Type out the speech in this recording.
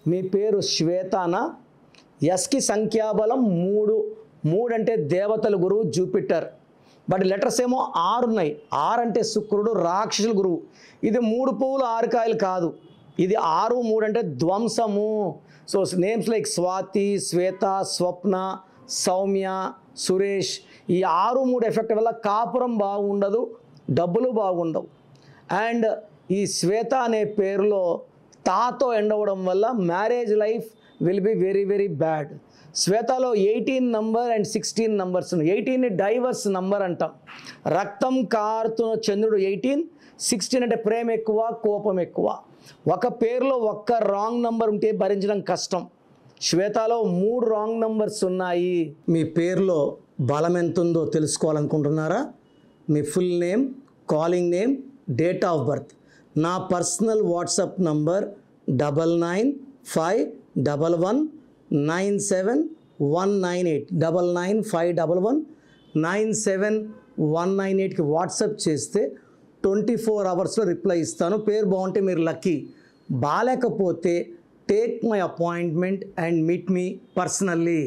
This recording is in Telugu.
మీ పేరు శ్వేతానా? ఎస్కి సంఖ్యాబలం 3. 3 అంటే దేవతల గురువు జూపిటర్. బట్ లెటర్స్ ఏమో 6 ఉన్నాయి. 6 అంటే శుక్రుడు రాక్షసుల గురువు. ఇది 3 పువ్వులు 6 కాయలు కాదు. ఇది 6, 3 అంటే ధ్వంసము. సో నేమ్స్ లైక్ స్వాతి, శ్వేత, స్వప్న, సౌమ్య, సురేష్. ఈ 6, 3 ఎఫెక్ట్ వల్ల కాపురం బాగుండదు, డబ్బులు బాగుండవు. అండ్ ఈ శ్వేత అనే పేరులో తాతో ఎండ్ అవ్వడం వల్ల marriage life will be very very bad. శ్వేతలో 18 నంబర్ అండ్ 16 నంబర్స్ ఉన్నాయి. 18ని డైవర్స్ నంబర్ అంటాం. రక్తం కారుతున్న చంద్రుడు 18, 16 అంటే ప్రేమ ఎక్కువ, కోపం ఎక్కువ. ఒక పేరులో ఒక్క రాంగ్ నంబర్ ఉంటే భరించడం కష్టం. శ్వేతలో 3 రాంగ్ నంబర్స్ ఉన్నాయి. మీ పేరులో బలం ఎంత ఉందో తెలుసుకోవాలనుకుంటున్నారా? మీ full name, calling name, date of birth. నా పర్సనల్ వాట్సాప్ నంబర్ 9951197198 9951197198కి వాట్సాప్ చేస్తే 24 అవర్స్లో రిప్లై ఇస్తాను. పేరు బాగుంటే మీరు లక్కీ. బాలేకపోతే take my appointment and meet me personally.